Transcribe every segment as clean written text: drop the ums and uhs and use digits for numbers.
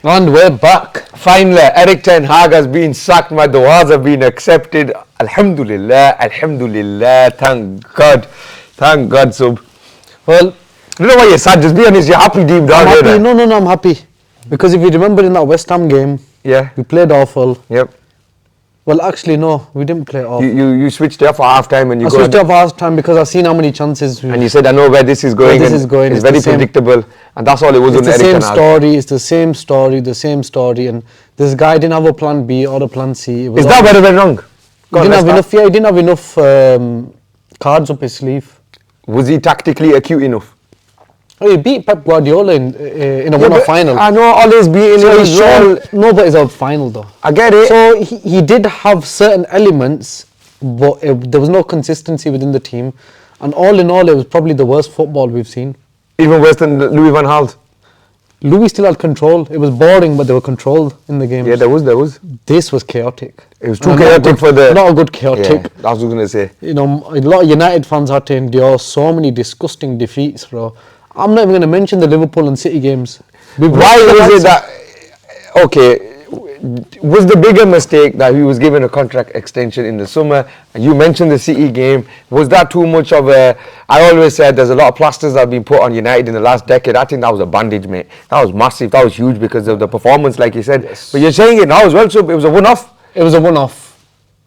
And we're back. Finally, Eric Ten Hag has been sacked. My du'as have been accepted. Alhamdulillah, Alhamdulillah. Thank God. Thank God, Sub. Well, I don't know why you're sad. Just be honest. You're happy deep down. I'm happy. No, I'm happy. Because if you remember in that West Ham game, Yeah. we played awful. Yep. Well, actually, no, we didn't play awful. You switched it off for half time and you I go. switched off half time because I've seen how many chances And you said, I know where this is going. Where this is going. It's It's very the same- predictable. And that's all it was It's on the Eric same Ten Hag. story. It's the same story. And this guy didn't have a plan B or a plan C. It was Is that all- where it went wrong? Go He on, didn't have let's enough. start. Yeah, he didn't have enough cards up his sleeve. Was he tactically acute enough? Oh, he beat Pep Guardiola in a one-off final. I know always beating So him he as well. showed, no, but it's a final though. I get it. So he did have certain elements, but there was no consistency within the team. And all in all, it was probably the worst football we've seen. Even worse than Louis van Gaal. Louis still had control. It was boring, but they were controlled in the game. Yeah, there was. This was chaotic. It was too And chaotic for the... Not a good chaotic. Yeah, that's what I was going to say. You know, a lot of United fans had to endure so many disgusting defeats, bro. I'm not even going to mention the Liverpool and City games. Why is it that... Okay, was the bigger mistake that he was given a contract extension in the summer? And you mentioned the City game. Was that too much of a... I always said there's a lot of plasters that have been put on United in the last decade. I think that was a bandage, mate. That was massive. That was huge because of the performance, like you said. Yes. But you're saying it now as well, so it was a one-off. It was a one-off.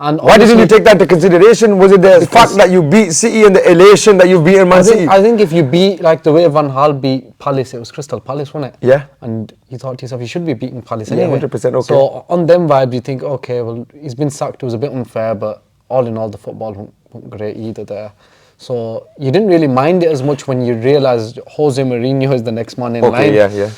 And Why didn't you honestly, take that into consideration? Was it the fact that you beat City and the elation that you've beaten Man City? I think if you beat, like the way Van Gaal beat Palace, it was Crystal Palace, wasn't it? Yeah. And you thought to yourself, you should be beating Palace Yeah, anyway. 100%, okay. So on them vibes, you think, okay, well, he's been sacked. It was a bit unfair, but all in all, the football wasn't great either there. So you didn't really mind it as much when you realised Jose Mourinho is the next man in line. Okay, yeah.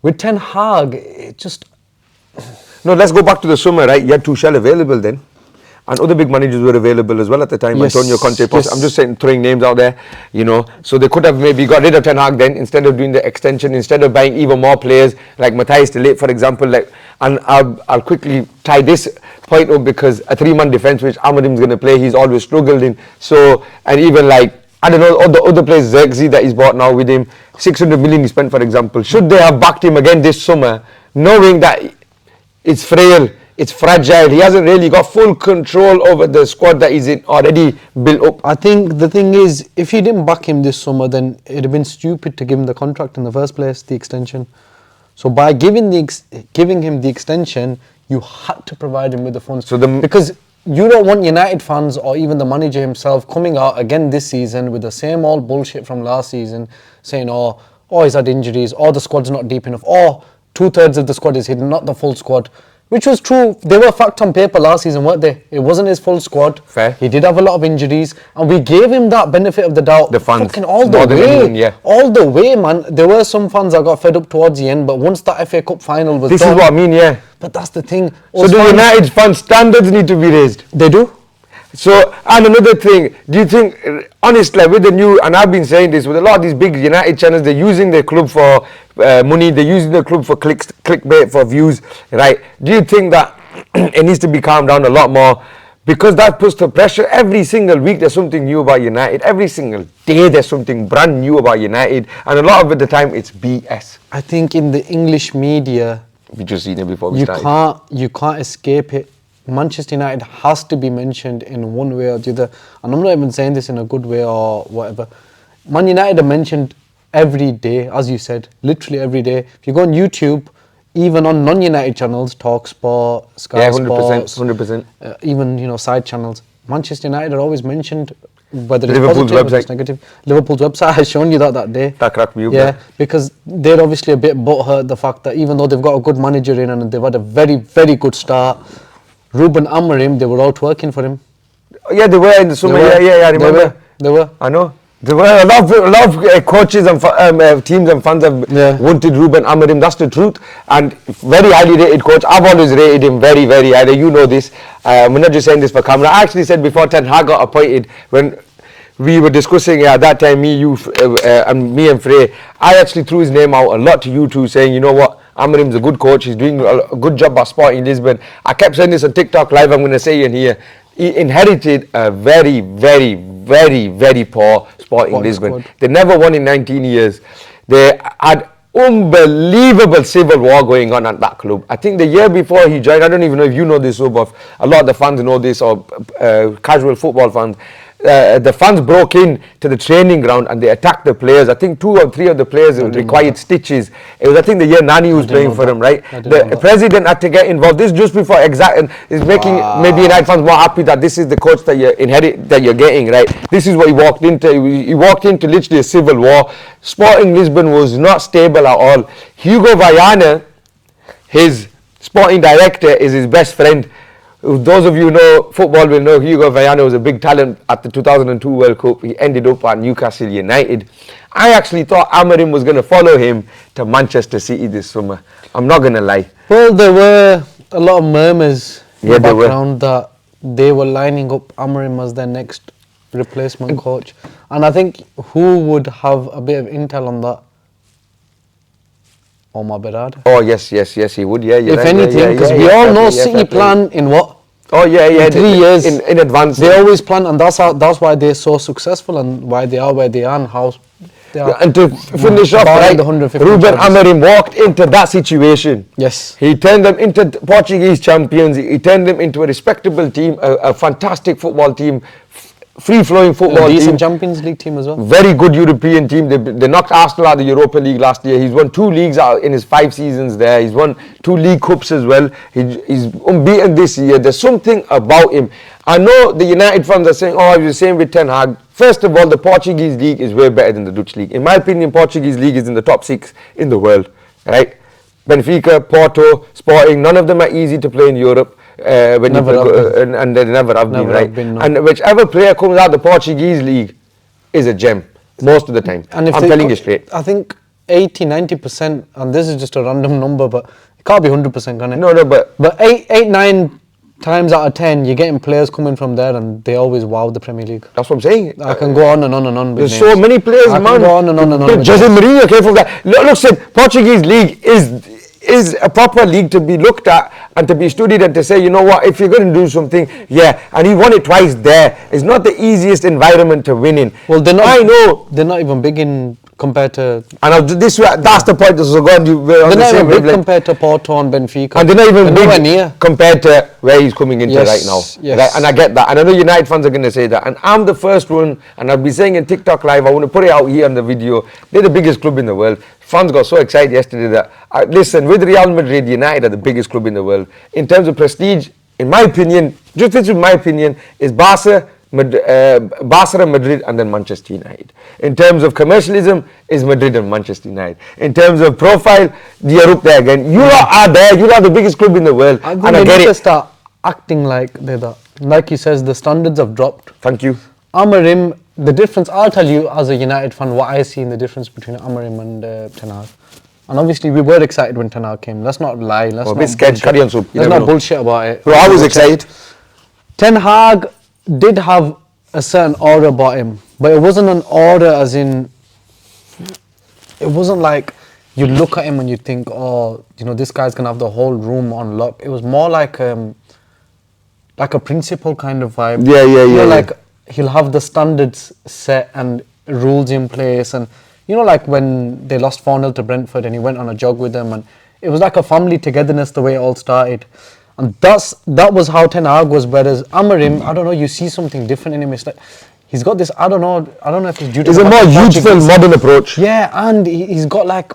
With Ten Hag, it just... No, let's go back to the summer, right? You had Tuchel available then. And other big managers were available as well at the time. Yes, Antonio Conte. yes. I'm just saying, throwing names out there, you know. So they could have maybe got rid of Ten Hag then instead of doing the extension, instead of buying even more players like Matthias de Ligt, for example. Like, and I'll quickly tie this point up because a three-man defence, which Amorim's going to play, he's always struggled in. So, and even like, I don't know, all the other players, Xerxes that he's bought now with him, 600 million he spent, for example. Should they have backed him again this summer, knowing that it's frail, it's fragile, he hasn't really got full control over the squad that he's already built up? I think the thing is, if you didn't back him this summer, then it'd have been stupid to give him the contract in the first place, the extension. So by giving him the extension, you had to provide him with the funds. Because you don't want United fans or even the manager himself coming out again this season with the same old bullshit from last season, saying, oh, he's had injuries, or the squad's not deep enough, or 2/3 of the squad is hidden, not the full squad. Which was true. They were fact on paper last season, weren't they? It wasn't his full squad. Fair. He did have a lot of injuries, and we gave him that benefit of the doubt. The fans. Fucking all the More than way. anyone, yeah. All the way, man. There were some fans that got fed up towards the end, but once that FA Cup final was This done, is what I mean, yeah. But that's the thing. So Us do fans- United fan standards need to be raised? They do. So, and another thing, do you think, honestly, with the new, and I've been saying this, with a lot of these big United channels, they're using their club for money, they're using the club for clicks, clickbait, for views, right? Do you think that it needs to be calmed down a lot more? Because that puts the pressure. Every single week there's something new about United. Every single day there's something brand new about United. And a lot of the time it's BS. I think in the English media, We just seen it before we you started. can't escape it. Manchester United has to be mentioned in one way or the other. And I'm not even saying this in a good way or whatever. Man United are mentioned every day, as you said, literally every day. If you go on YouTube, even on non-United channels, TalkSport, Sky Yeah, 100%, Sports, 100%. Even side channels, Manchester United are always mentioned, whether it's Liverpool's positive or it's website. negative. Liverpool's website has shown you that day. That cracked me up. Yeah, because they're obviously a bit butthurt the fact that even though they've got a good manager in and they've had a very, very good start, Ruben Amorim, they were out working for him. Yeah, they were in the summer. Yeah, I remember. They were. I know. There were a lot of coaches and teams and fans have wanted Ruben Amorim. That's the truth. And very highly rated coach. I've always rated him very, very highly. You know this. We're not just saying this for camera. I actually said before Ten Hag got appointed, when we were discussing at that time, me and Frey, I actually threw his name out a lot to you two, saying, you know what, Amorim's a good coach. He's doing a good job at Sporting Lisbon. I kept saying this on TikTok live. I'm going to say it in here. He inherited a very, very, very, very poor Sporting Lisbon. Squad. They never won in 19 years. They had unbelievable civil war going on at that club. I think the year before he joined, I don't even know if you know this, but a lot of the fans know this, or casual football fans. The fans broke in to the training ground and they attacked the players. I think 2 or 3 of the players required stitches. It was, I think, the year Nani was playing for him, right? The president had to get involved. This just before exact is making maybe United fans more happy that this is the coach that you're getting, right? This is what he walked into. He walked into literally a civil war. Sporting Lisbon was not stable at all. Hugo Vaiana, his sporting director, is his best friend. Those of you who know football will know Hugo Vaiana was a big talent at the 2002 World Cup. He ended up at Newcastle United. I actually thought Amorim was going to follow him to Manchester City this summer. I'm not going to lie. Well, there were a lot of murmurs in the background that they were lining up Amorim as their next replacement coach. And I think who would have a bit of intel on that? Omar Berrada. Oh, yes, he would, yeah. If anything, because we all know City plan in what? Oh, yeah. In 3 years. In advance. They always plan, and that's why they're so successful and why they are where they are and how they are. And to finish off, right, Ruben Amorim walked into that situation. Yes. He turned them into Portuguese champions. He turned them into a respectable team, a fantastic football team, free-flowing football team. Decent Champions League team as well. Very good European team. They knocked Arsenal out of the Europa League last year. He's won 2 leagues out in his 5 seasons there. He's won 2 League Cups as well. He's unbeaten this year. There's something about him. I know the United fans are saying, oh, you're the same with Ten Hag. First of all, the Portuguese league is way better than the Dutch league. In my opinion, Portuguese league is in the top 6 in the world. Right? Benfica, Porto, Sporting, none of them are easy to play in Europe. And they never have been, right? And whichever player comes out of the Portuguese league is a gem most of the time. And I'm telling you straight. I think 80-90%, and this is just a random number, but it can't be 100%, can it? No, but 8-9 times out of 10, you're getting players coming from there, and they always wow the Premier League. That's what I'm saying. I can go on and on and on. There's so many players, man. I can go on and on and on. Jose Mourinho came from that. Look, Portuguese league is a proper league to be looked at and to be studied and to say, you know what, if you're going to do something, and he won it twice there. It's not the easiest environment to win in. Well, they're not even big in compared to. And that's the point. They're not even big compared to Porto and Benfica. And they're not even big near compared to where he's coming into right now. Yes. Right? And I get that. And I know United fans are going to say that. And I'm the first one, and I'll be saying in TikTok Live, I want to put it out here on the video. They're the biggest club in the world. Fans got so excited yesterday that, listen, with Real Madrid, United are the biggest club in the world. In terms of prestige, in my opinion, is Barca and Madrid and then Manchester United. In terms of commercialism, is Madrid and Manchester United. In terms of profile, you're up there again. You are there. You are the biggest club in the world. I need to start acting like they're that. Like he says, the standards have dropped. Thank you. Amorim, the difference, I'll tell you as a United fan what I see in the difference between Amorim and Ten Hag. And obviously we were excited when Ten Hag came. Let's not lie. Let's not scared. Carry on, Let's not bullshit about it. Bro, I was excited. Ten Hag did have a certain aura about him, but it wasn't an aura as in, it wasn't like you look at him and you think, oh, you know, this guy's gonna have the whole room on lock. It was more like a principal kind of vibe. Yeah. Like he'll have the standards set and rules in place, and you know, like when they lost 4-0 to Brentford and he went on a jog with them, and it was like a family togetherness the way it all started. And that was how Ten Hag was, whereas Amorim, I don't know, you see something different in him. It's like he's got this, I don't know if it's due to... It's a more youthful, modern approach. Yeah, and he's got like,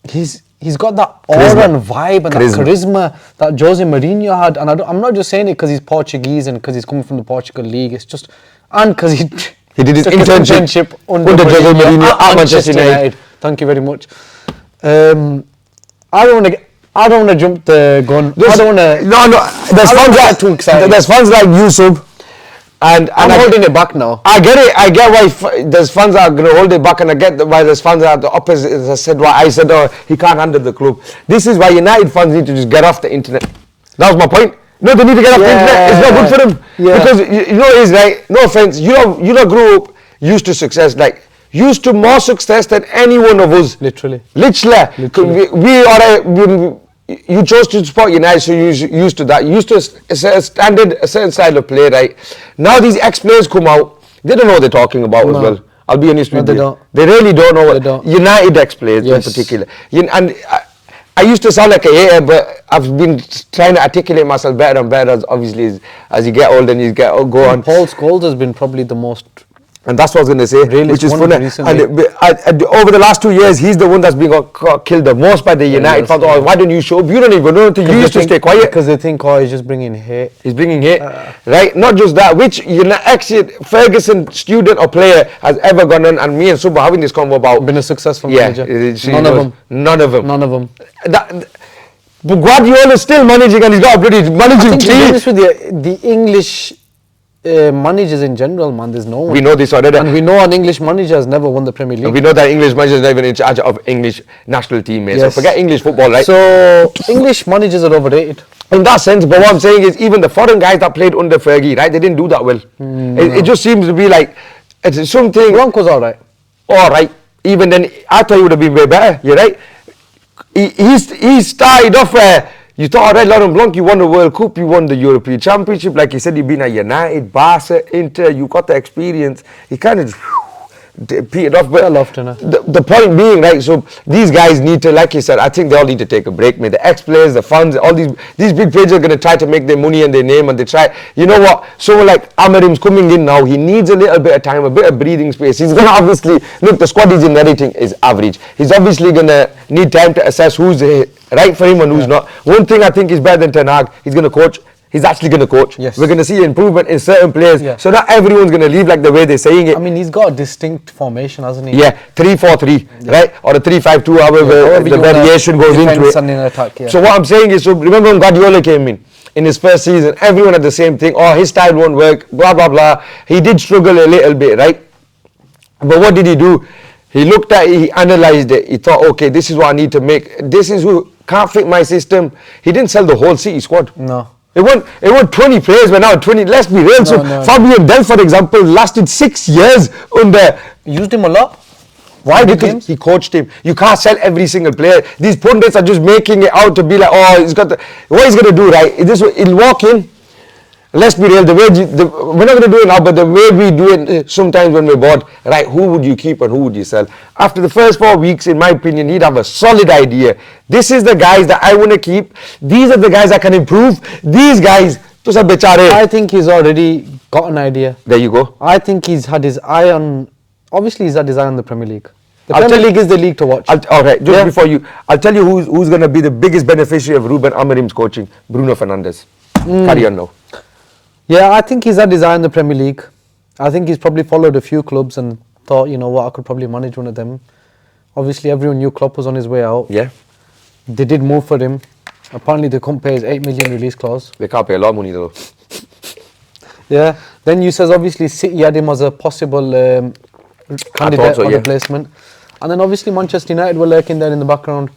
he's got that aura and vibe and that charisma that Jose Mourinho had. And I'm not just saying it because he's Portuguese and because he's coming from the Portugal League. It's just, and because he did his internship under Jose Mourinho at Manchester United. Thank you very much. I don't want to jump the gun. There's fans like Yusuf. And I'm holding it back now. I get it. I get why there's fans that are going to hold it back, and I get why there's fans that are the opposite. As I said, why I said, oh, he can't handle the club. This is why United fans need to just get off the internet. That was my point. No, they need to get off the internet. It's not good for them. Yeah. Because you know it is, right? No offense. You know, grew up used to success, like used to more success than any one of us. Literally. You chose to support United, so you're used to that. You used to a certain style of play, right? Now these ex-players come out, they don't know what they're talking about as well. I'll be honest No, with they you. don't. They really don't know They what don't. United ex-players Yes. in particular. And I used to sound like a hater, but I've been trying to articulate myself better and better as you get older and you go on. Paul Scholes has been probably the most. And that's what I was going to say, Realist which is one funny. recently. And over the last 2 years, he's the one that's been got killed the most by the United fans. Oh, why don't you show up? You don't even know until you used to stay quiet. Because they think, oh, he's just bringing hate. He's bringing hate, right? Not just that. Which Ferguson student or player has ever gone on? And me and Subba having this convo about Been a successful yeah, manager. None of them. None of them. None of them. But Guardiola's still managing, and he's got a bloody managing I think to be team. honest with you, the English managers in general, man, there's no one. We know this already. And we know an English manager has never won the Premier League. And we know that English manager is not even in charge of English national team, mate. Yes. So forget English football, right? So English managers are overrated. In that sense, but what I'm saying is even the foreign guys that played under Fergie, right, they didn't do that well. It just seems to be like, it's something, Blanco's alright. alright, even then, I thought he would have been way better, you're right. He started off where you thought, alright, Laurent Blanc, you won the World Cup, you won the European Championship, like you said, you've been at United, Barca, Inter, you got the experience. He kind of petered off, but the point being, right, so these guys need to, like you said, I think they all need to take a break, man. The ex-players, the fans, all these big players are going to try to make their money and their name, and they try, you know what, someone like Amorim's coming in now, he needs a little bit of time, a bit of breathing space. He's going to obviously, look, the squad he's inheriting is average. He's obviously going to need time to assess who's right for him and who's not. One thing I think is better than Ten Hag, he's going to coach. He's actually going to coach. Yes. We're going to see improvement in certain players. Yeah. So not everyone's going to leave like the way they're saying it. I mean, he's got a distinct formation, hasn't he? Yeah, 3-4-3, right? Or a 3-5-2, however the variation goes into it. And in attack, yeah. So what I'm saying is, so remember when Guardiola came in his first season, everyone had the same thing. Oh, his style won't work, blah, blah, blah. He did struggle a little bit, right? But what did he do? He looked at it, he analysed it. He thought, okay, this is what I need to make. This is who can't fit my system. He didn't sell the whole City squad. No. It won 20 players, but now 20, let's be real. So Fabio Del, for example, lasted 6 years under. Used him a lot. Why? Because he coached him. You can't sell every single player. These pundits are just making it out to be like, oh, he's got what he's going to do, right? He'll walk in. Let's be real, we're not going to do it now, but the way we do it sometimes when we're bored, right, who would you keep and who would you sell? After the first 4 weeks, in my opinion, he'd have a solid idea. This is the guys that I want to keep. These are the guys that can improve. These guys, I think he's already got an idea. There you go. I think he's had his eye on, obviously he's had his eye on the Premier League. The Premier League is the league to watch. Alright, just before you, I'll tell you who's going to be the biggest beneficiary of Ruben Amorim's coaching. Bruno Fernandes. Carry on now. Yeah, I think he's had his eye on the Premier League. I think he's probably followed a few clubs and thought, you know what, I could probably manage one of them. Obviously, everyone knew Klopp was on his way out. Yeah. They did move for him. Apparently, they couldn't pay his 8 million release clause. They can't pay a lot of money though. Yeah. Then you says obviously City had him as a possible candidate for replacement. And then obviously Manchester United were lurking there in the background.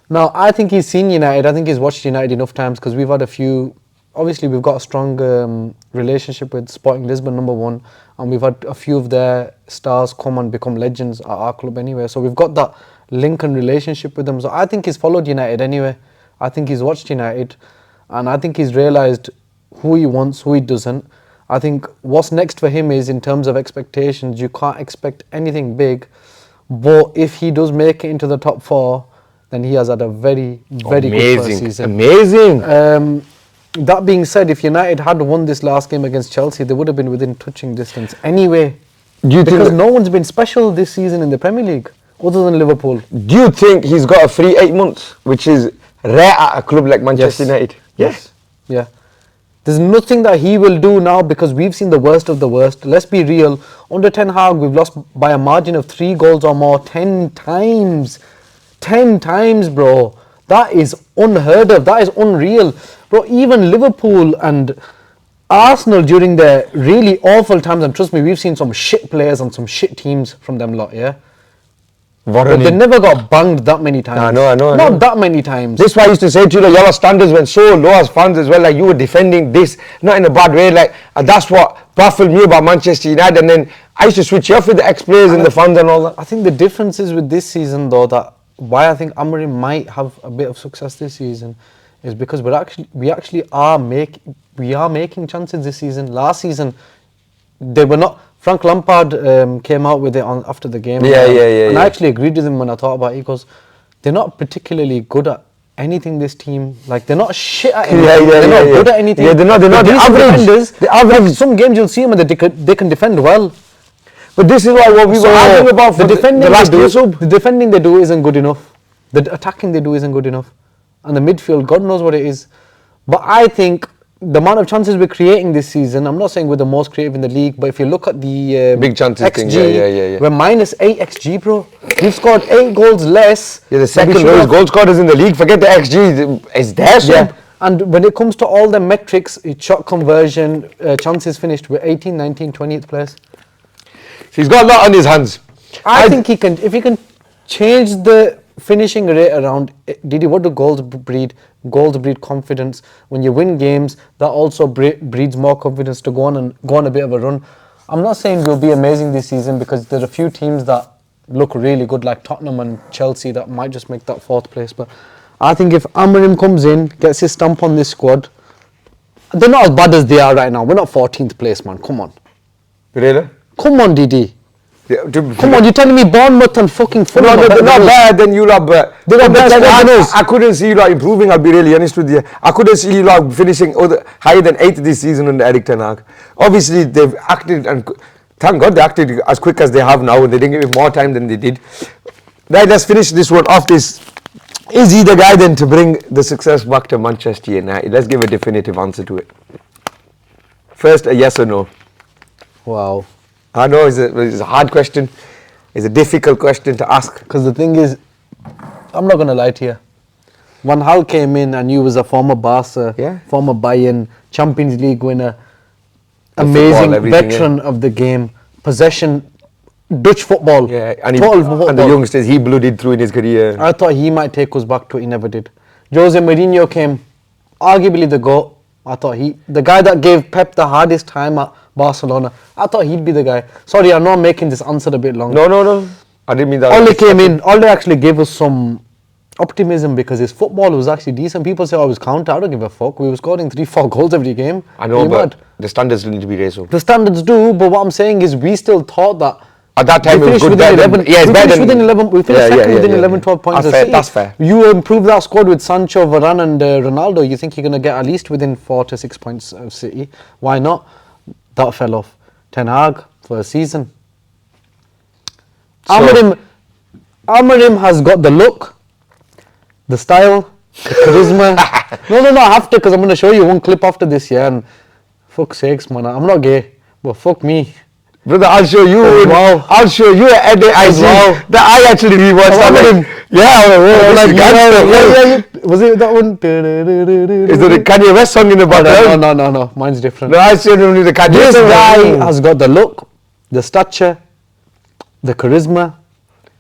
Now, I think he's seen United. I think he's watched United enough times because we've had a few. Obviously, we've got a strong relationship with Sporting Lisbon, number one, and we've had a few of their stars come and become legends at our club anyway. So we've got that link and relationship with them. So I think he's followed United anyway. I think he's watched United, and I think he's realised who he wants, who he doesn't. I think what's next for him is in terms of expectations, you can't expect anything big, but if he does make it into the top 4, then he has had a very, very good first season. Amazing. That being said, if United had won this last game against Chelsea, they would have been within touching distance anyway. Because no one's been special this season in the Premier League, other than Liverpool. Do you think he's got a free 8 months, which is rare at a club like Manchester United? Yes. Yeah. There's nothing that he will do now because we've seen the worst of the worst. Let's be real. Under Ten Hag, we've lost by a margin of 3 goals or more 10 times. 10 times, bro. That is unheard of. That is unreal. Bro, even Liverpool and Arsenal during their really awful times, and trust me, we've seen some shit players and some shit teams from them lot, yeah? But they never got banged that many times. I know. Not that many times. This is why I used to say to you, like, your standards went so low as fans as well, like you were defending this, not in a bad way, like, and that's what baffled me about Manchester United, and then I used to switch you off with the ex-players and the fans and all that. I think the difference is with this season though, that why I think Amorim might have a bit of success this season is because we actually are making chances this season. Last season, they were not. Frank Lampard came out with it after the game. Yeah. And I actually agreed with him when I thought about it. He goes, they're not particularly good at anything, this team. Like, they're not shit at anything. They're not good at anything. Yeah, they're not the average. Defenders. The average. Like, some games you'll see them and they can defend well. But this is what we were arguing about for the defending they do isn't good enough. The attacking they do isn't good enough. And the midfield, God knows what it is. But I think the amount of chances we're creating this season, I'm not saying we're the most creative in the league, but if you look at the big chances XG, thing, yeah. we're -8 XG, bro. We've scored 8 goals less. Yeah, the second lowest goal scorers in the league. Forget the XG, it's there. Yeah. And when it comes to all the metrics, it's shot conversion, chances finished, we're 18, 19, 20th place. He's got a lot on his hands. I think he can, if he can change the finishing rate around. Didi, what do goals breed? Goals breed confidence. When you win games, that also breeds more confidence to go on a bit of a run. I'm not saying we'll be amazing this season, because there are a few teams that look really good, like Tottenham and Chelsea, that might just make that 4th place. But I think if Amorim comes in, gets his stamp on this squad, they're not as bad as they are right now. We're not 14th place, man. Come on. Really? Come on, Didi. Yeah, come on, you're telling me Bournemouth and fucking Fulham? No, they're not bad, then you lot, but I couldn't see you lot improving, I'll be really honest with you. I couldn't see you lot finishing higher than 8th this season under Erik ten Hag. Obviously, they've acted, and thank God they acted as quick as they have now, and they didn't give it more time than they did. Right, let's finish this one off. Is he the guy then to bring the success back to Manchester United? Let's give a definitive answer to it. First, a yes or no. Wow. I know it's a hard question. It's a difficult question to ask. Because the thing is, I'm not going to lie to you. Van Gaal came in and you was a former Barca, former Bayern, Champions League winner, amazing veteran of the game, possession, Dutch football. Yeah, and the youngsters he blooded through in his career. I thought he might take us back to it, he never did. Jose Mourinho came, arguably the GOAT. I thought the guy that gave Pep the hardest time at Barcelona, I thought he'd be the guy. Sorry, I know I'm making this answer a bit long. No. I didn't mean that. Ole came in, Ole actually gave us some optimism, because his football was actually decent. People say, I was counter, I don't give a fuck. We were scoring 3-4 goals every game. I know, but the standards need to be raised up. The standards do, but what I'm saying is we still thought that at that time it was good. We finished second within 11, 12 points. That's fair. You improve that squad with Sancho, Varane and Ronaldo. You think you're going to get at least within 4 to 6 points of City. Why not? That fell off. Ten Hag for a season. Amorim has got the look, the style, the charisma. No, I have to, because I'm going to show you one clip after this year. And fuck's sakes, man, I'm not gay, but fuck me. Brother, I'll show you. Wow. I'll show you at the IC that I actually rewatched. Was it that one? Is there a Kanye West song in the background? No. Mine's different. No, I showed him the Kanye West song. This guy has got the look, the stature, the charisma.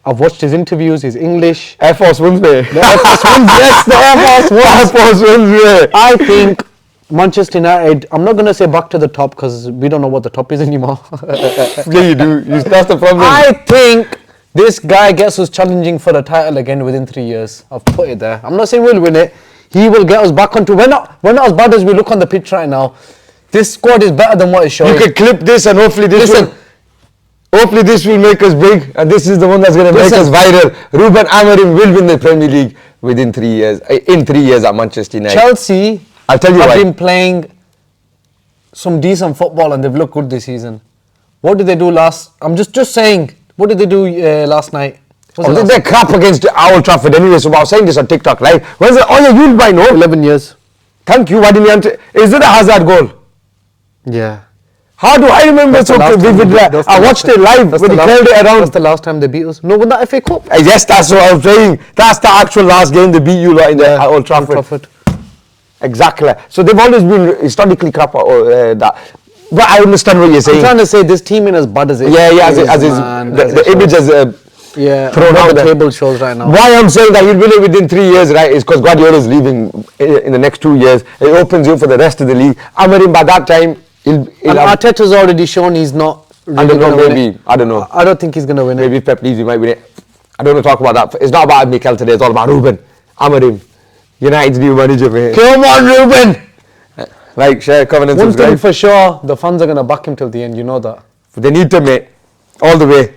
I've watched his interviews, his English. Air Force Ones, mate. The Air Force Ones, yes, the Air Force Ones. Air Force Ones, mate. I think Manchester United, I'm not going to say back to the top, because we don't know what the top is anymore. Yeah, you do. That's the problem. I think this guy gets us challenging for the title again within 3 years. I've put it there. I'm not saying we'll win it. He will get us back onto... We're not as bad as we look on the pitch right now. This squad is better than what it's showing. You could clip this, and hopefully this will make us big, and this is the one that's going to make us viral. Ruben Amorim will win the Premier League within 3 years. In 3 years at Manchester United. Chelsea... I'll tell you why. They've been playing some decent football and they've looked good this season. What did they do I'm just saying, what did they do last night? They're crap against Old Trafford anyway, so I was saying this on TikTok live. When's it? Oh yeah, you'll buy no. 11 years. Thank you, why didn't you answer? Is it a Hazard goal? Yeah. How do I remember so vividly? I watched it live when he curled it around. That's the last time they beat us. No, when that FA Cup. Yes, that's what I was saying. That's the actual last game they beat you lot in the Old Trafford. Exactly. So they've always been historically crap at that. But I understand what you're saying. I'm trying to say this team ain't as bad as it is. Yeah, the image as thrown out the table shows right now. Why I'm saying that he'll win it within 3 years, right, is because Guardiola's leaving in the next 2 years. It opens you for the rest of the league. Amorim by that time, and Arteta's already shown he's not really I don't know. I don't think he's going to win it. Maybe if Pep leaves, he might win it. I don't want to talk about that. It's not about Mikel today. It's all about Ruben Amorim. United's new manager, mate. Come on, Ruben! Like, share, comment and subscribe. One thing for sure, the fans are going to back him till the end, you know that. They need to, mate. All the way.